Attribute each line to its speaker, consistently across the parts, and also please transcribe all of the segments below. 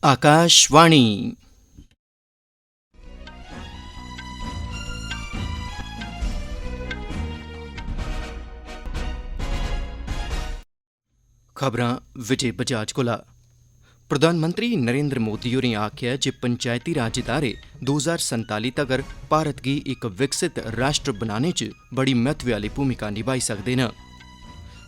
Speaker 1: आकाशवाणी। खबरां विजय बजाज कोला। प्रधानमंत्री नरेंद्र मोदी होरें आखेआ जे पंचायती राज इदारे 2047 तगर भारत गी इक विकसित राष्ट्र बनाने च बड़ी महत्व आह्ली भूमिका निभाई सकदे न।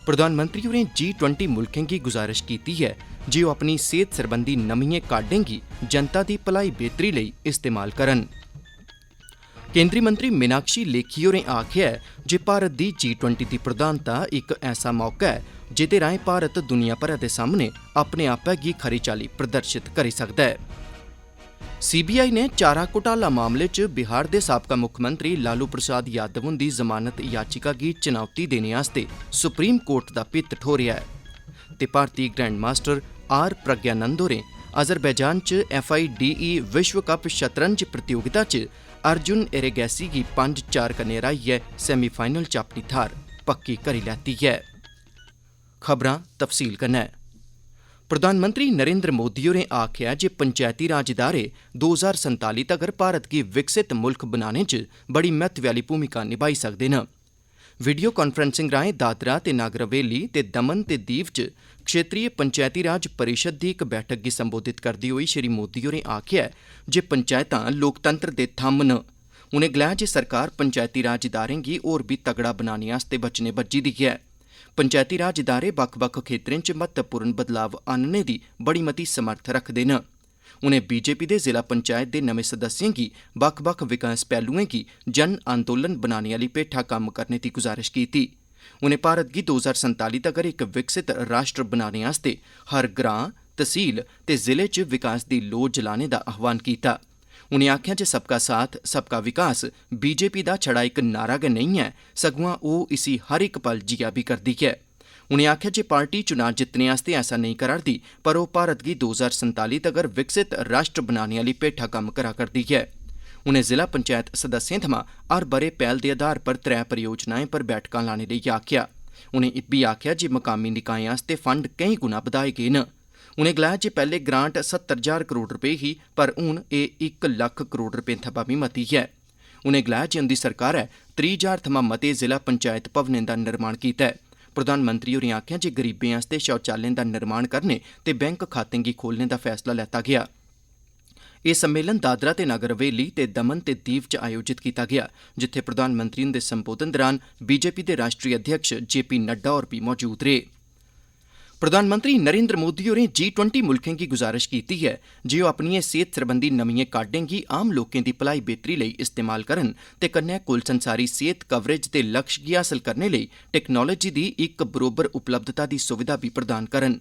Speaker 1: प्रधानमंत्री होरें G20 मुल्खें गी गुजारिश कीती है जे ओह् अपनी सेहत सरबंधी नमियें काह्डें गी जनता दी भलाई बेहतरी लेई इस्तेमाल करन। केंद्री मंत्री मीनाक्षी लेखी होरें आखेआ है जे भारत दी G20 दी प्रधानता इक ऐसा मौका ऐ जेह्दे राहें भारत दुनिया भरै दे सामने अपने आपै गी खरी चाल्ली प्रदर्शित करी सकदा है। CBI ने चारा घोटाला मामले च बिहार दे साबका मुक्खमंत्री लालू प्रसाद यादव हुंदी जमानत याचिका गी चुनौती देने आस्तै सुप्रीम कोर्ट दा भित्त ठोरेआ है ते भारती ग्रैंड मास्टर R प्रज्ञानंद होरें अजरबैजान च FIDE विश्व कप शतरंज प्रतियोगिता च अर्जुन एरेगैसी गी 5-4 कन्नै हराइयै सैमीफाइनल च अपनी थाह्र पक्की करी लैती है। खबरां तफसील कन्नै। प्रधानमंत्री नरेंद्र मोदी होरें आखेआ जे पंचायती राज इदारे 2047 तगर भारत गी विकसित मुल्ख बनाने च बड़ी महत्व आह्ली भूमिका निभाई सकदे न। वीडियो कांफ्रेंसिंग राहें दादरा ते नागर हवेली ते दमन ते दीव च क्षेत्रीय पंचायती राज परिषद दी इक बैठक गी संबोधित करदे होई श्री मोदी होरें आखेआ जे पंचायतां लोकतंत्र दे थम्म न। उनें गलाया जे सरकार पंचायती राज इदारें गी होर भी तगड़ा बनाने आस्तै बचने बज्झी दी ऐ। पंचायती राज इदारे बक्ख-बक्ख खेत्तरें च महत्वपूर्ण बदलाव आह्नने दी बड़ी मती समर्थ रखदे न। उनें बीजेपी दे जिला पंचायत दे नमें सदस्यें गी बक्ख-बक्ख विकास पहलुएं गी जन अंदोलन बनाने आह्ली भेठा कम्म करने दी गुजारिश कीती। उनें भारत गी 2047 तगर इक विकसित राष्ट्र बनाने आस्तै हर ग्रां, तहसील ते जिले च विकास दी लोऽ जलाने दा आह्वान कीता। उनें आखेआ जे सबका साथ सबका विकास बीजेपी दा छड़ा इक नारा गै नेईं ऐ, सगुआं ओह् इसी हर इक पल जिया बी करदी ऐ। उनें आखेआ जे पार्टी चुनां जित्तने आस्तै ऐसा नेईं करा'रदी, पर ओह् भारत गी 2047 तगर विकसित राष्ट्र बनाने आह्ली भेठा कम्म करा करदी ऐ। उनें जिला पंचायत सदस्यें थमां हर ब'रे पैह्ल दे आधार पर 3 परियोजनाएं पर बैठकां लाने लेई आखेआ। उनें इब्बी आखेआ जे मकामी निकायें आस्तै फंड केईं गुणा बधाए गे न। उनें गलाया जे पैह्ले ग्रांट 70,000 करोड़ रपेऽ ही, पर हून एह् 1 लक्ख करोड़ रपेऽ थमां बी मती ऐ। उनें गलाया जे उंदी सरकारै 30,000 थमां मते जिला पंचायत भवनें दा निर्माण कीता है। प्रधानमंत्री होरें आखेआ जे गरीबें आस्तै शौचालयें दा निर्माण करने ते बैंक खातें गी खोलने दा फैसला लैता गेआ। एह् सम्मेलन दादरा ते नागर हवेली ते दमन ते दीव च आयोजित कीता गेआ, जित्थे प्रधानमंत्री हुंदे संबोधन दौरान बीजेपी दे राष्ट्री अध्यक्ष JP नड्डा होर बी मौजूद रेह्। प्रधानमंत्री नरेंद्र मोदी होरें G20 मुल्खें गी गुजारिश कीती है जे ओह् अपनिएं सेहत सरबंधी नमियें काह्डें गी आम लोकें दी भलाई बेहतरी लेई इस्तेमाल करन ते कन्नै कुल संसारी सेहत कवरेज दे लक्ष्य गी हासल करने लेई टेक्नोलोजी दी इक बरोबर उपलब्धता दी सुविधा बी प्रदान करन।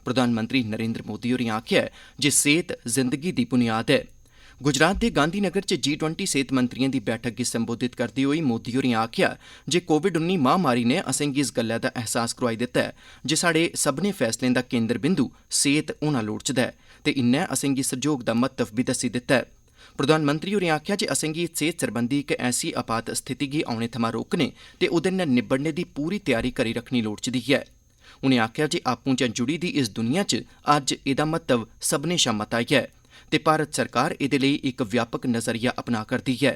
Speaker 1: प्रधानमंत्री नरेंद्र मोदी होरें आखेआ जे सेहत जिंदगी दी बुनियाद है। गुजरात दे गांधीनगर च G20 सेहत मंत्रियें दी बैठक गी संबोधित करदे होई मोदी होरें आखेआ जे कोविड-19 महामारी ने असेंगी इस गल्लै दा एहसास करोआई दित्ता ऐ जे साढ़े सभनें फैसलें दा केंद्र बिंदु सेहत होना लोड़चदा ऐ ते इन्नै असेंगी सैह्योग दा महत्व बी दस्सी दित्ता है। प्रधानमंत्री होरें आखेआ जे असेंगी सेहत सरबंधी इक ऐसी आपात स्थिति गी औने थमां रोकने ते ओह्दे नै निब्बड़ने दी पूरी त्यारी करी रखनी लोड़चदी ऐ। उनें आखेआ जे आपूं च जुड़ी दी इस दुनिया च अज्ज एह्दा महत्व सभनें शा मता ऐ ते भारत सरकार एह्दे लेई इक व्यापक नजरिया अपना करदी ऐ।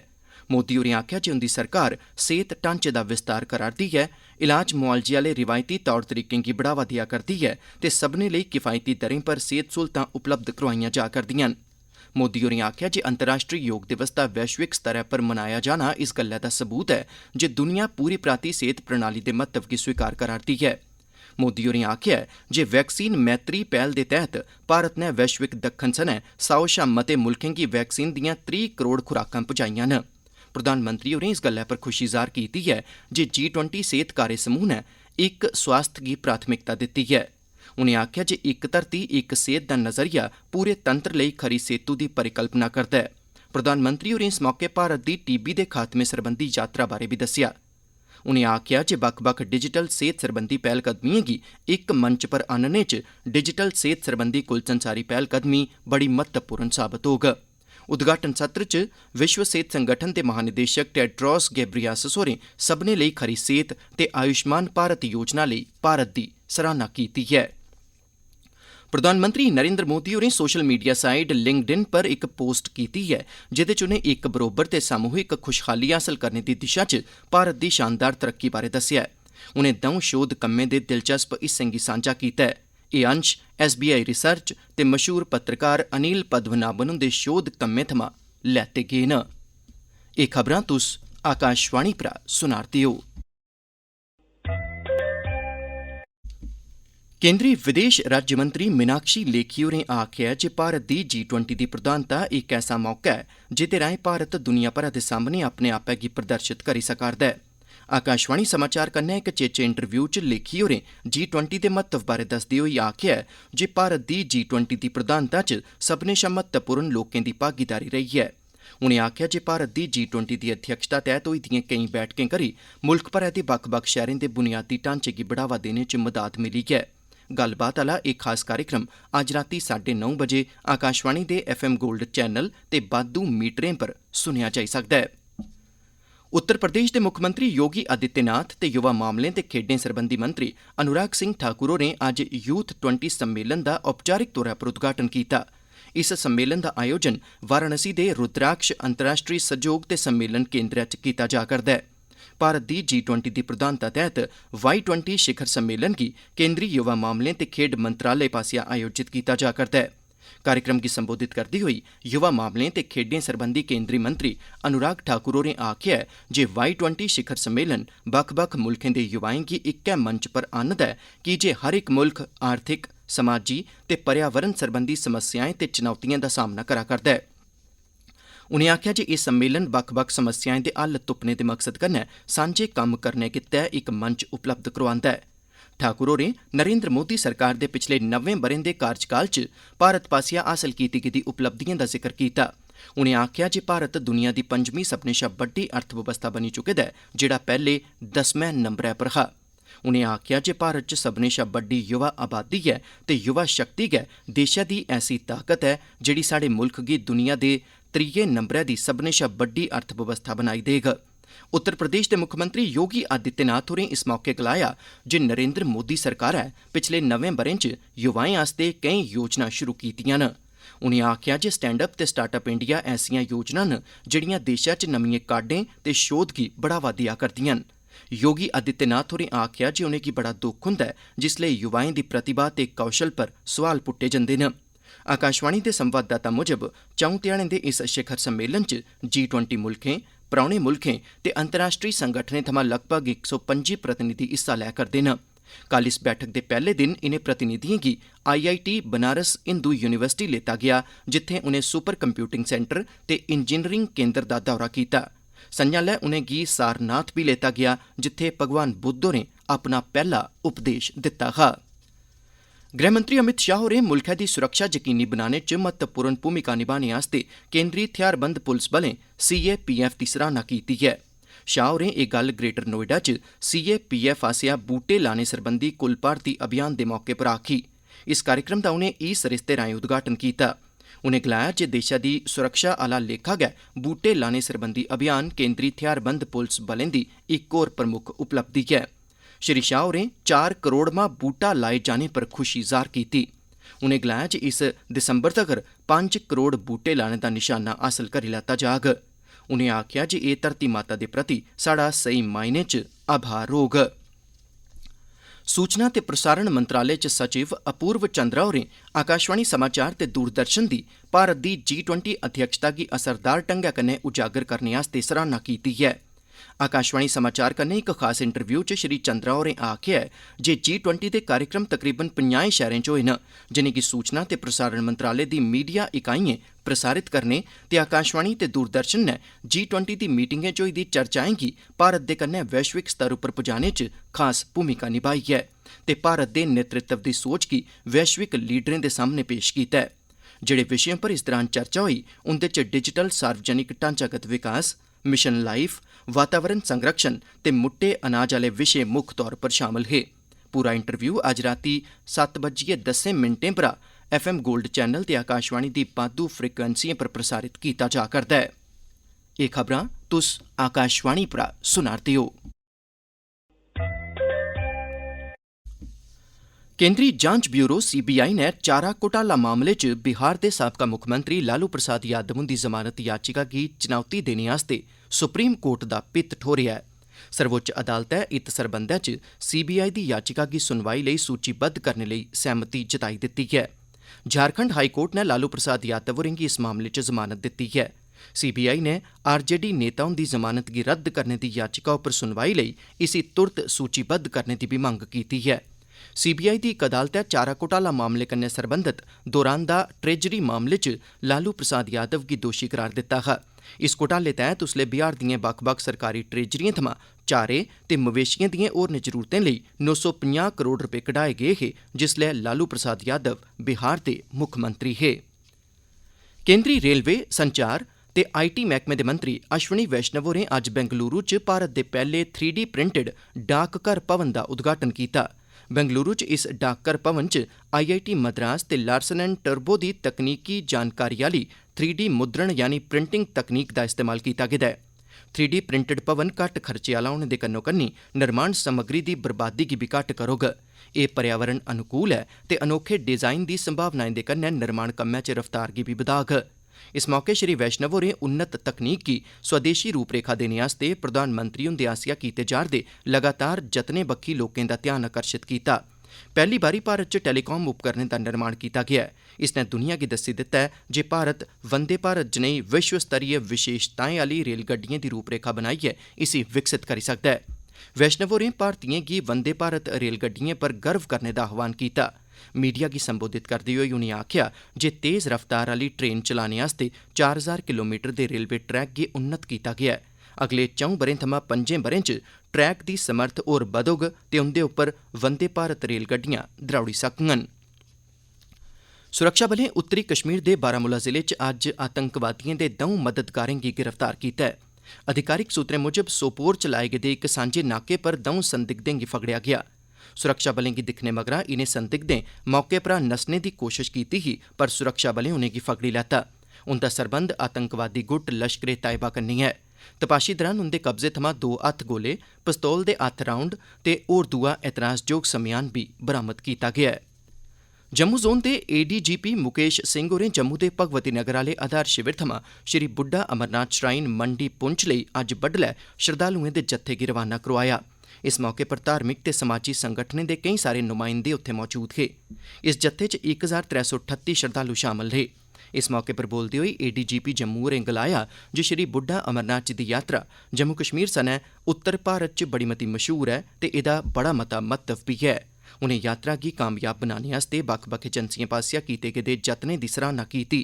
Speaker 1: मोदी होरें आखेआ जे उंदी सरकार सेहत ढांचे दा विस्तार करा'रदी ऐ, इलाज मुआलजे आह्ले रिवायती तौर तरीकें गी बढ़ावा देआ करदी ऐ ते सभनें लेई किफायती दरें पर सेहत स्हूलतां उपलब्ध करोआइयां जा करदियां न। मोदी होरें आखेआ जे अंतर्राश्ट्री योग दिवस दा वैश्विक स्तरै पर मनाया जाना इस गल्लै दा सबूत ऐ जे दुनिया पूरी पराती सेहत प्रणाली दे महत्व गी स्वीकार करा'रदी ऐ। मोदी होरें आखेआ जे वैक्सीन मैत्री पैह्ल दे तैह्त भारत नै वैश्विक दक्खन सनै 100 शा मते मुल्खें गी वैक्सीन दियां 30 करोड़ खुराकां पुजाइयां न। प्रधानमंत्री होरें इस गल्लै पर खुशी जाह्र कीती ऐ जे G20 सेहत कार्य समूह नै इक स्वास्थ गी प्राथमिकता दित्ती ऐ। उनें आखेआ जे इक धरती इक सेहत दा नजरिया पूरे तंत्र लेई खरी सेह्तू दी परिकल्पना करदा ऐ। प्रधानमंत्री होरें इस मौके भारत दी TB दे खात्मे सरबंधी यात्रा बारै बी दस्सेआ। उनें आखेआ जे बक्ख-बक्ख डिजिटल सेहत सरबंधी पैह्लकदमिएं गी इक मंच पर आह्नने च डिजिटल सेहत सरबंधी कुल संसारी पैह्लकदमी बड़ी महत्वपूर्ण साबत होग। उद्घाटन सत्र च विश्व सेहत संगठन दे महानिदेशक टेड्रोस घेब्रेयेसस होरें सभनें लेई खरी सेहत ते आयुष्मान भारत योजना लेई भारत दी सराह्ना कीती ऐ। प्रधानमंत्री नरेंद्र मोदी होरें सोशल मीडिया साइट लिंक्डइन पर एक पोस्ट कीती है जेह्दे च उनें इक बरोबर ते सामूहिक खुशहाली हासल करने दी दिशा च भारत दी शानदार तरक्की बारै दस्सेआ ऐ। उनें दौं शोध कम्में दे दिलचस्प हिस्सें गी सांझा कीता ऐ। एह् अंश SBI रिसर्च ते मशहूर पत्रकार अनिल पद्मनाभन हुंदे शोध कम्में थमां लैते गे न। एह् खबरां तुस आकाशवाणी परा सुना'रदे ओ। केंद्री विदेश राज्यमंत्री मीनाक्षी लेखी होरें आखेआ जे भारत दी G20 दी प्रधानता इक ऐसा मौका ऐ जेह्दे राएं भारत दुनिया भरै दे सामने अपने आपै गी प्रदर्शित करी सका'रदा ऐ। आकाशवाणी समाचार कन्नै इक चेचे इंटरव्यू च लेखी होरें G20 दे महत्व बारै दसदे होई आखेआ जे भारत दी G20 दी प्रधानता च सभनें शा महत्वपूर्ण लोकें दी भागीदारी रेही ऐ। उनें आखेआ जे भारत दी G20 दी अध्यक्षता तैह्त होई दिएं केईं बैठकें करी मुल्ख भरै दे बक्ख-बक्ख शैह्रें दे बुनियादी ढांचे गी बढ़ावा देने च मदाद मिली ऐ। गल्लबात आह्ला एह् खास कार्यक्रम अज्ज रातीं 9:30 बजे आकाशवाणी दे FM गोल्ड चैनल ते बाद्धू मीटरें पर सुनेआ जाई सकदा ऐ। उत्तर प्रदेश दे मुक्खमंत्री योगी आदित्यनाथ ते युवा मामलें ते खेड्डें सरबंधी मंत्री अनुराग सिंह ठाकुर होरें अज्ज यूथ 20 सम्मेलन दा औपचारिक तौरा पर उद्घाटन कीता। इस सम्मेलन दा आयोजन वाराणसी दे रुद्राक्ष अंतर्राष्ट्री सैह्योग ते सम्मेलन केंद्रै च कीता जा करदा ऐ। भारत दी G20 दी प्रधानता तैह्त Y20 शिखर सम्मेलन गी केंद्री युवा मामलें ते खेड्ड मंत्रालय पास्सेआ आयोजित कीता जा करदा ऐ। कार्यक्रम गी संबोधित करदे होई युवा मामलें ते खेड्डें सरबंधी केंद्री मंत्री अनुराग ठाकुर होरें आखेआ जे Y20 शिखर सम्मेलन बक्ख-बक्ख मुल्खें दे युवाएं गी इक्कै मंच पर आह्नदा ऐ कीजे हर इक मुल्ख आर्थिक, समाजी ते पर्यावरण सरबंधी समस्याएं ते चुनौतिएं दा सामना करा करदा ऐ। उनें आखेआ जे एह् सम्मेलन बक्ख-बक्ख समस्याएं दे हल तुप्पने दे मकसद कन्नै सांझे कम्म करने गित्तै इक मंच उपलब्ध करोआंदा ऐ। ठाकुर होरें नरेंद्र मोदी सरकार दे पिछले 90 ब'रें दे कार्यकाल च भारत पास्सेआ हासल कीती गेदी उपलब्धिएं दा जिक्र कीता। उनें आखेआ जे भारत दुनिया दी 5मीं सभनें शा बड्डी अर्थबवस्था बनी चुके दा ऐ जेह्ड़ा पैह्ले 10वें नंबरै पर हा। उनें आखेआ जे भारत च सभनें शा बड्डी युवा आबादी ऐ ते युवा शक्ति गै देशै दी ऐसी ताकत ऐ जेह्ड़ी साढ़े मुल्ख गी दुनिया दे 3 नंबरै दी सभनें शा बड्डी अर्थबवस्था बनाई देग। उत्तर प्रदेश दे मुक्खमंत्री योगी आदित्यनाथ होरें इस मौके गलाया जे नरेंद्र मोदी सरकारै पिछले 9 ब'रें च युवाएं आस्तै केईं योजनां शुरू कीतियां न। उनें आखेआ जे स्टैंड अप ते स्टार्टअप इंडिया ऐसियां योजनां न जेह्ड़ियां देशै च नमियें काड्डें ते शोध गी बढ़ावा देआ करदियां न। योगी आदित्यनाथ होरें आखेआ जे उनेंगी बड़ा दुख हुंदा ऐ जिसलै युवाएं दी प्रतिभा ते कौशल पर सोआल पुट्टे जंदे न। आकाशवाणी दे संवाददाता मुजब 4 ध्याड़ें दे इस शिखर सम्मेलन च G20 मुल्खें, परौह्ने मुल्खें ते अंतर्राष्ट्री संगठनें थमां लगभग 125 प्रतिनिधि हिस्सा लै करदे न। कल इस बैठक दे पैह्ले दिन इनें प्रतिनिधिएं गी IIT बनारस हिंदू यूनिवर्सिटी लेता गेआ जित्थें उनें सुपर कंप्यूटिंग सेंटर ते इंजीनियरिंग केंद्र दा दौरा कीता। संझा'लै उनेंगी सारनाथ बी लेता गेआ जित्थें भगवान बुद्ध होरें अपना पैह्ला उपदेश दित्ता हा। गृहमंत्री अमित शाह होरें मुल्खै दी सुरक्षा यकीनी बनाने च महत्वपूर्ण भूमिका निभाने आस्तै केंद्री थेहारबंद पुलस बलें CAPF दी सराह्ना कीती ऐ। शाह होरें एह् गल्ल ग्रेटर नोएडा च CAPF आसेआ बूह्टे लाने सरबंधी कुल भारती अभियान दे मौके पर आखी। इस कार्यक्रम दा उनें सरिस्ते राएं उद्घाटन कीता। उनें गलाया जे देशै दी सुरक्षा आह्ला लेखा गै बूह्टे लाने सरबंधी अभियान केंद्री थेहारबंद पुलस बलें दी इक होर प्रमुख उपलब्धि ऐ। श्री शाह होरें 4 करोड़वां बूह्टा लाए जाने पर खुशी जाह्र कीती। उनें गलाया जे इस दिसंबर तगर 5 करोड़ बूह्टे लाने दा निशाना हासल करी लैता जाग। उनें आखेआ जे एह् धरती माता दे प्रति साढ़ा सही मायने च आभार होग। सूचना ते प्रसारण मंत्रालय च सचिव अपूर्व चंद्रा होरें आकाशवाणी समाचार ते दूरदर्शन दी भारत दी G20 अध्यक्षता गी असरदार ढंगै कन्नै उजागर करने आस्तै सराह्ना कीती ऐ। आकाशवाणी समाचार कन्नै इक खास इंटरव्यू च श्री चंद्रा होरें आखेआ जे G20 दे कार्यक्रम तकरीबन 50 शैह्रें च होए न जिनेंगी सूचना ते प्रसारण मंत्रालय दी मीडिया इकाइयें प्रसारित करने ते आकाशवाणी ते दूरदर्शन नै G20 दी मीटिंगें च होई दी चर्चाएं गी भारत दे कन्नै वैश्विक स्तर उप्पर पुजाने च खास भूमिका निभाई ऐ ते भारत दे नेतृत्व दी सोच गी वैश्विक लीडरें दे सामने पेश कीता ऐ। जेह्ड़े विशें पर इस दौरान चर्चा होई उंदे च डिजिटल सार्वजनिक ढांचागत विकास, मिशन लाइफ, वातावरण संरक्षण ते मुट्टे अनाज आह्ले विशे मुक्ख तौर पर शामल हे। पूरा इंटरव्यू अज्ज रातीं 7:10 पर FM गोल्ड चैनल ते आकाशवाणी दी बाद्धू फ्रीक्वेंसियें पर प्रसारित कीता जा करदा ऐ। एह् खबरां तुस आकाशवाणी परा सुना'रदे ओ। केंद्री जांच ब्यूरो सीबीआई ने चारा घोटाला मामले च बिहार दे साबका मुक्खमंत्री लालू प्रसाद यादव हुंदी जमानत याचिका गी चुनौती देने आस्तै सुप्रीम कोर्ट दा पित्त ठोरेआ ऐ। सर्वोच्च अदालतै इत सरबंधै च सीबीआई दी याचिका गी सुनवाई लेई सूचीबद्ध करने लेई सैह्मति जताई दित्ती ऐ। झारखंड हाई कोर्ट ने लालू प्रसाद यादव होरें गी इस मामले च जमानत दित्ती ऐ। सीबीआई ने आरजेडी नेता हुंदी जमानत गी रद्द करने दी याचिका उप्पर सुनवाई लेई इसी तुरत सूचीबद्ध करने दी भी मंग कीती ऐ। सीबीआई दी इक अदालतै चारा घोटाला मामले कन्नै सरबंधत दौरान दा ट्रेजरी मामले च लालू प्रसाद यादव गी दोषी करार दित्ता हा। इस घोटाले तैह्त उसलै बिहार दिएं बक्ख-बक्ख सरकारी ट्रेजरिएं थमां चारे ते मवेशिएं दिएं होरनें जरूरतें लेई 950 करोड़ रपे कढाए गे हे जिसलै लालू प्रसाद यादव बिहार दे मुक्खमंत्री हे। केंद्री रेलवे, संचार ते आईटी मैह्कमे दे मंत्री अश्विनी वैष्णव होरें अज्ज बेंगलुरू च भारत दे पैह्ले 3D प्रिंटेड डाकघर भवन दा उद्घाटन कीता। बेंगलुरू च इस डाकघर भवन च आईआईटी मद्रास ते लार्सन एंड टर्बो दी तकनीकी जानकारी आह्ली 3D मुद्रण यानी प्रिंटिंग तकनीक दा इस्तेमाल कीता गेदा ऐ। 3D प्रिंटेड भवन घट्ट खर्चे आह्ला होने दे कन्नो-कन्नी निर्माण समग्री दी बर्बादी गी बी घट्ट करोग। एह् पर्यावरण अनुकूल ऐ ते अनोखे डिजाइन दी संभावनाएं दे कन्नै निर्माण कम्मै च रफ्तार गी बी बधाग। इस मौके श्री वैष्णव होरें उन्नत तकनीक गी स्वदेशी रूपरेखा देने आस्तै प्रधानमंत्री हुंदे आसेआ कीते जा'रदे लगातार जतनें बक्खी लोकें दा ध्यान आकर्षित कीता। पैह्ली बारी भारत च टेलीकॉम उपकरणें दा निर्माण कीता गेआ ऐ। इसने दुनिया गी दस्सी दित्ता ऐ जे भारत वंदे भारत जनेही विश्व स्तरीय विशेशताएं आह्ली रेलगड्डिएं दी रूपरेखा बनाइयै इसी विकसित करी सकदा ऐ। वैष्णव होरें भारतीयें गी वंदे भारत रेलगड्डिएं पर गर्व करने दा आह्वान कीता। मीडिया गी संबोधित करदे होई उनें आखेआ जे तेज रफ्तार आह्ली ट्रेन चलाने आस्तै 4000 किलोमीटर दे रेलवे ट्रैक गी उन्नत कीता गेआ ऐ। अगले 4 ब'रें थमां 5 ब'रें च ट्रैक दी समर्थ होर बधोग ते उंदे उप्पर वंदे भारत रेलगड्डियां द्रौड़ी सकङन। सुरक्षाबलें उत्तरी कश्मीर दे बारामूला जिले च अज्ज आतंकवादिएं दे 2 मददगारें गी गिरफ्तार कीता ऐ। अधिकारिक सूत्रें मुजब सोपोर च लाए गेदे इक सांझे नाके पर 2 संदिग्धें गी फगड़ेआ गेआ। सुरक्षाबलें गी दिक्खने मगरा इनें संदिग्धें मौके परा नस्सने दी कोशश कीती ही पर सुरक्षाबलें उनेंगी फगड़ी लैता। उंदा सरबंध आतंकवादी गुट लश्करे तैयबा कन्नै ऐ। तपाशी दौरान उंदे कब्जे थमां 2 हत्थ गोले, पिस्तौल दे 8 राउंड ते होर दूआ एतराजजोग समेयान बी बरामद कीता गेआ ऐ। जम्मू जोन दे एडीजीपी मुकेश सिंह होरें जम्मू दे भगवती नगर आह्ले आधार शिविर थमां श्री बुड्ढा अमरनाथ श्राइन मंडी पुंछ लेई अज्ज बड्डलै श्रद्धालुएं दे जत्थे गी रवाना करोआया। इस मौके पर धार्मिक ते समाजी संगठनें दे केईं सारे नुमाइंदे उत्थे मौजूद हे। इस जत्थे च 1338 श्रद्धालु शामल हे। इस मौके पर बोलदे होई एडीजीपी जम्मू होरें गलाया जे श्री बुड्ढा अमरनाथ जी दी यात्रा जम्मू कश्मीर सनै उत्तर भारत च बड़ी मती मशहूर ऐ ते एह्दा बड़ा मता महत्व बी ऐ। उनें यात्रा गी कामयाब बनाने आस्तै बक्ख-बक्ख एजेंसिएं पासेआ कीते गेदे जतनें दी सराह्ना कीती।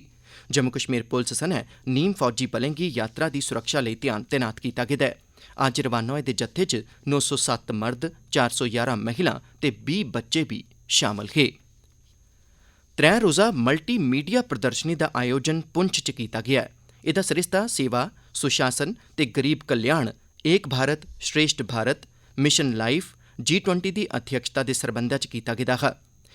Speaker 1: जम्मू कश्मीर पुलस सनै नीम फौजी बलें गी यात्रा दी सुरक्षा लेई तैनात कीता गेदा ऐ। अज्ज रवाना होए दे जत्थे च 907 मर्द, 411 महिलां ते 20 बच्चे भी शामल हे। 3 रोज़ा मल्टी मीडिया प्रदर्शनी दा आयोजन पुंछ च कीता गेआ ऐ। एह्दा सरिस्ता सेवा, सुशासन ते गरीब कल्याण, एक भारत श्रेष्ठ भारत, मिशन लाइफ, G20 दी अध्यक्षता दे सरबंधै च कीता गेदा हा।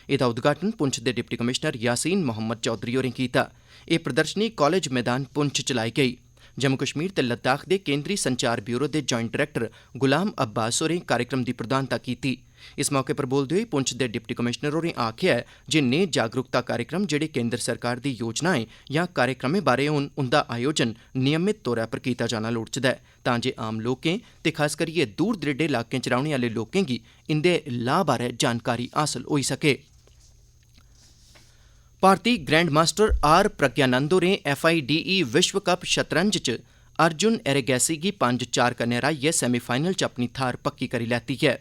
Speaker 1: एह्दा उद्घाटन पुंछ दे डिप्टी कमिशनर यासीन मोहम्मद चौधरी होरें कीता। एह् प्रदर्शनी कॉलेज मैदान पुंछ च लाई गेई। जम्मू कश्मीर ते लद्दाख दे केंद्री संचार ब्यूरो दे ज्वाइंट डायरैक्टर गुलाम अब्बास होरें कार्यक्रम दी प्रधानता कीती। इस मौके पर बोलदे होई पुंछ दे डिप्टी कमिशनर होरें आखेआ ऐ जे नेह् जागरूकता कार्यक्रम जेह्ड़े केंद्र सरकार दी योजनाएं जां कार्यक्रमें बारै होन उंदा आयोजन नियमित तौरा पर कीता जाना लोड़चदा ऐ तां जे आम लोकें ते खास करियै दूर दरेडे इलाकें च रौह्ने आह्ले लोकें गी इंदे लाह् बारै जानकारी हासल होई सके। भारती ग्रैंड मास्टर आर प्रज्ञानंद होरें FIDE विश्व कप शतरंज च अर्जुन एरेगैसी गी 5-4 कन्नै हराइयै सैमीफाइनल च अपनी थाह्र पक्की करी लैती ऐ।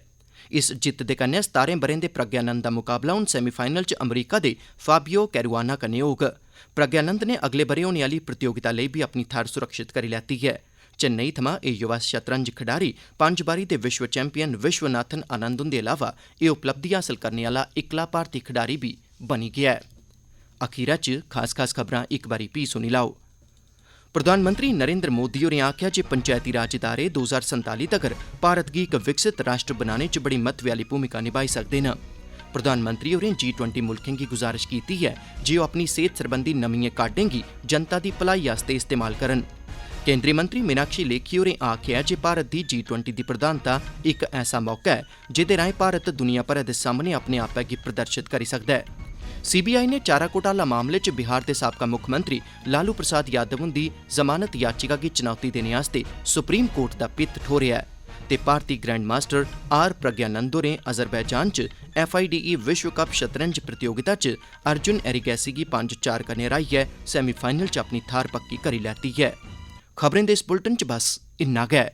Speaker 1: इस जित्त दे कन्नै 17 ब'रें दे प्रज्ञानंद दा मुकाबला हून सैमीफाइनल च अमरीका दे फाबियो कैरुआना कन्नै होग। प्रज्ञानंद ने अगले ब'रे होने आह्ली प्रतियोगिता लेई बी अपनी थाह्र सुरक्षित करी लैती ऐ। चेन्नई थमां एह् युवा शतरंज खिडारी 5 बारी दे विश्व चैंपियन विश्वनाथन आनंद हुंदे अलावा एह् उपलब्धि हासल करने आह्ला इकला भारती खिडारी बी बनी गेआ ऐ। अखीरा च खास खबरां इक बारी फ्ही सुनी लैओ। प्रधानमंत्री नरेंद्र मोदी होरें आखेआ जे पंचैती राज इदारे 2047 तगर भारत गी इक विकसित राष्ट्र बनाने च बड़ी महत्व आह्ली भूमिका निभाई सकदे न। प्रधानमंत्री होरें G20 मुल्खें गी गुजारिश कीती ऐ जे ओह् अपनी सेह्त सरबंधी नमियें काह्डें गी जनता दी भलाई आस्तै इस्तेमाल करन। केंद्री मंत्री मीनाक्षी लेखी होरें आखेआ जे भारत दी G20 दी प्रधानता इक ऐसा मौका ऐ जेह्दे राएं भारत दुनिया भरै दे सामने अपने आपै गी प्रदर्शित करी सकदा ऐ। CBI ने चारा घोटाला मामले च बिहार दे साबका मुक्खमंत्री लालू प्रसाद यादव हुंदी जमानत याचिका गी चुनौती देने आस्तै सुप्रीम कोर्ट दा पित्त ठोरेआ ऐ ते भारती ग्रैंड मास्टर R प्रज्ञानंद होरें अजरबैजान च FIDE विश्व कप शतरंज प्रतियोगिता च अर्जुन एरिगैसी गी 5-4 कन्नै हराइयै सैमीफाइनल च अपनी थाह्र पक्की करी लैती ऐ। खबरें दे इस बुलेटिन च बस इन्ना गै।